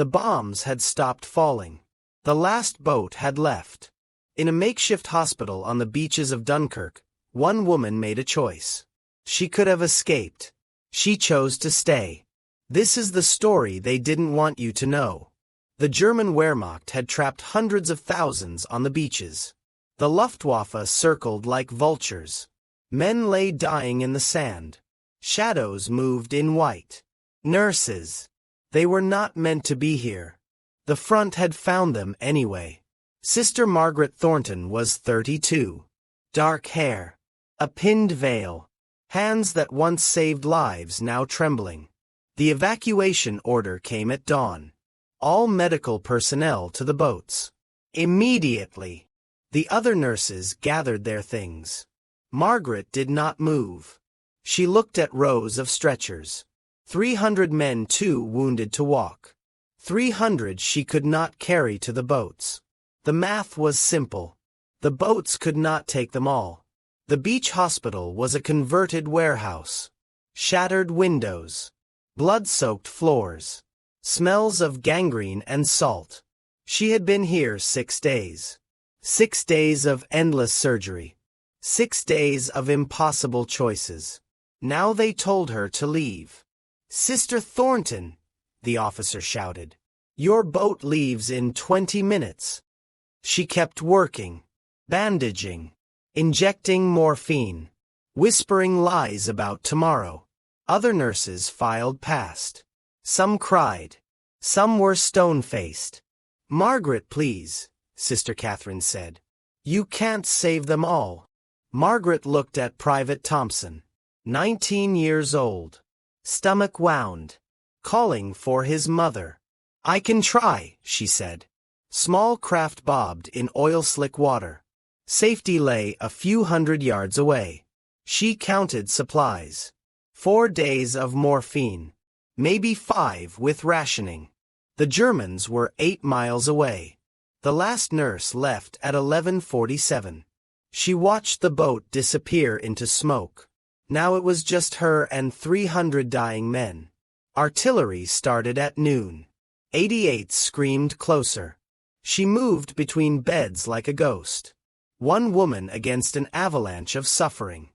The bombs had stopped falling. The last boat had left. In a makeshift hospital on the beaches of Dunkirk, one woman made a choice. She could have escaped. She chose to stay. This is the story they didn't want you to know. The German Wehrmacht had trapped hundreds of thousands on the beaches. The Luftwaffe circled like vultures. Men lay dying in the sand. Shadows moved in white. Nurses. They were not meant to be here. The front had found them anyway. Sister Margaret Thornton was 32. Dark hair. A pinned veil. Hands that once saved lives now trembling. The evacuation order came at dawn. All medical personnel to the boats. Immediately. The other nurses gathered their things. Margaret did not move. She looked at rows of stretchers. 300 men too wounded to walk. 300 she could not carry to the boats. The math was simple. The boats could not take them all. The beach hospital was a converted warehouse. Shattered windows. Blood-soaked floors. Smells of gangrene and salt. She had been here 6 days. 6 days of endless surgery. 6 days of impossible choices. Now they told her to leave. "Sister Thornton," the officer shouted. "Your boat leaves in 20 minutes. She kept working. Bandaging. Injecting morphine. Whispering lies about tomorrow. Other nurses filed past. Some cried. Some were stone-faced. "Margaret, please," Sister Catherine said. "You can't save them all." Margaret looked at Private Thompson. 19 years old. Stomach wound. Calling for his mother. "I can try," she said. Small craft bobbed in oil-slick water. Safety lay a few hundred yards away. She counted supplies. 4 days of morphine. Maybe 5 with rationing. The Germans were 8 miles away. The last nurse left at 11:47. She watched the boat disappear into smoke. Now it was just her and 300 dying men. Artillery started at noon. 88 screamed closer. She moved between beds like a ghost. One woman against an avalanche of suffering.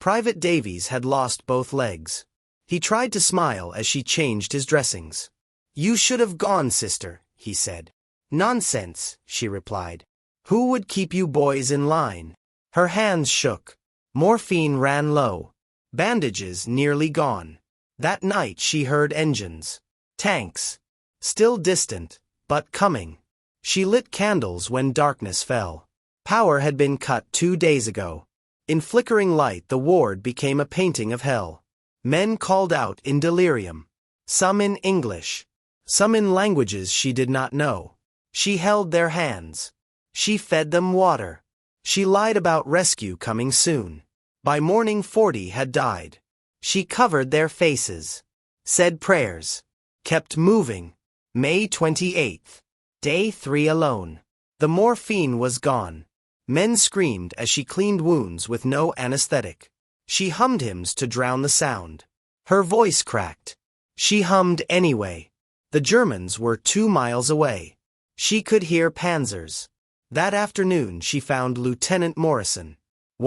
Private Davies had lost both legs. He tried to smile as she changed his dressings. "You should have gone, sister," he said. "Nonsense," she replied. "Who would keep you boys in line?" Her hands shook. Morphine ran low. Bandages nearly gone. That night she heard engines. Tanks. Still distant, but coming. She lit candles when darkness fell. Power had been cut 2 days ago. In flickering light the ward became a painting of hell. Men called out in delirium. Some in English. Some in languages she did not know. She held their hands. She fed them water. She lied about rescue coming soon. By morning 40 had died. She covered their faces. Said prayers. Kept moving. May 28th. Day 3 alone. The morphine was gone. Men screamed as she cleaned wounds with no anesthetic. She hummed hymns to drown the sound. Her voice cracked. She hummed anyway. The Germans were 2 miles away. She could hear panzers. That afternoon she found Lieutenant Morrison.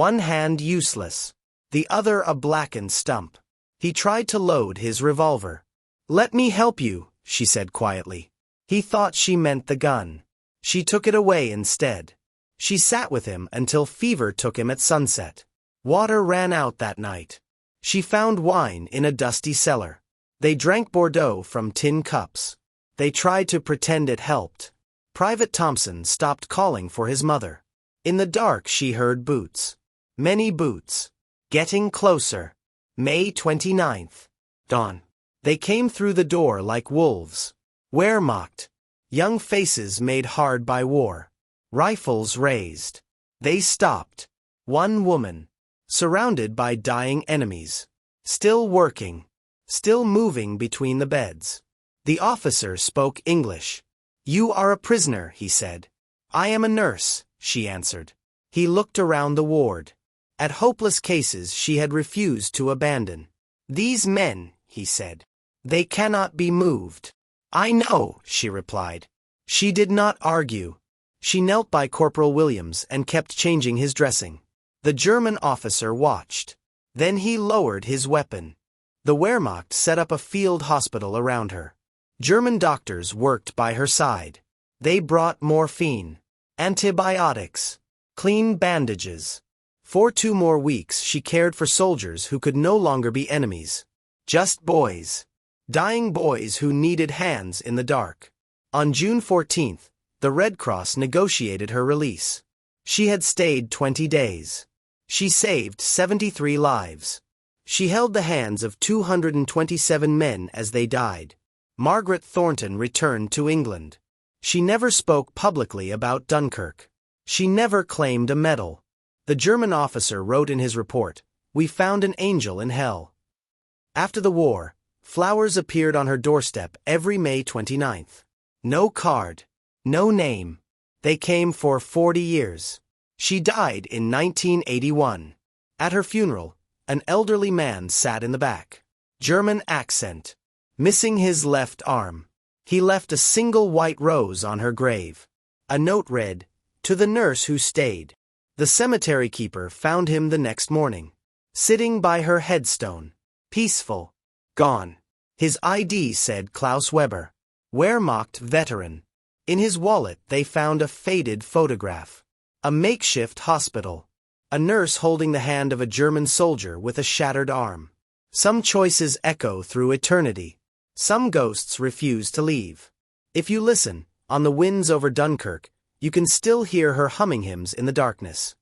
One hand useless. The other a blackened stump. He tried to load his revolver. "Let me help you," she said quietly. He thought she meant the gun. She took it away instead. She sat with him until fever took him at sunset. Water ran out that night. She found wine in a dusty cellar. They drank Bordeaux from tin cups. They tried to pretend it helped. Private Thompson stopped calling for his mother. In the dark she heard boots. Many boots. Getting closer. May 29th. Dawn. They came through the door like wolves. Wehrmacht. Young faces made hard by war. Rifles raised. They stopped. One woman. Surrounded by dying enemies. Still working. Still moving between the beds. The officer spoke English. "You are a prisoner," he said. "I am a nurse," she answered. He looked around the ward. At hopeless cases she had refused to abandon. "These men," he said. "They cannot be moved. "I know," she replied. She did not argue. She knelt by Corporal Williams and kept changing his dressing. The German officer watched. Then he lowered his weapon. The Wehrmacht set up a field hospital around her. German doctors worked by her side. They brought morphine, antibiotics, clean bandages. For 2 more weeks she cared for soldiers who could no longer be enemies. Just boys. Dying boys who needed hands in the dark. On June 14th, the Red Cross negotiated her release. She had stayed 20 days. She saved 73 lives. She held the hands of 227 men as they died. Margaret Thornton returned to England. She never spoke publicly about Dunkirk. She never claimed a medal. The German officer wrote in his report, "We found an angel in hell." After the war, flowers appeared on her doorstep every May 29th. No card. No name. They came for 40 years. She died in 1981. At her funeral, an elderly man sat in the back. German accent. Missing his left arm. He left a single white rose on her grave. A note read, "To the nurse who stayed." The cemetery keeper found him the next morning, sitting by her headstone, peaceful, gone. His ID said Klaus Weber, Wehrmacht veteran. In his wallet they found a faded photograph. A makeshift hospital. A nurse holding the hand of a German soldier with a shattered arm. Some choices echo through eternity. Some ghosts refuse to leave. If you listen, on the winds over Dunkirk, you can still hear her humming hymns in the darkness.